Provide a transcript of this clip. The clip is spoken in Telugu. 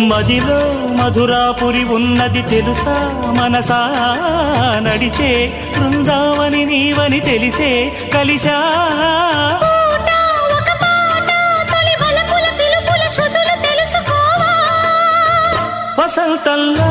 మదిలో మధురాపురి ఉన్నది తెలుసా మనసా నడిచే బృందావని నీవని తెలిసే కలిశా వసంతంలో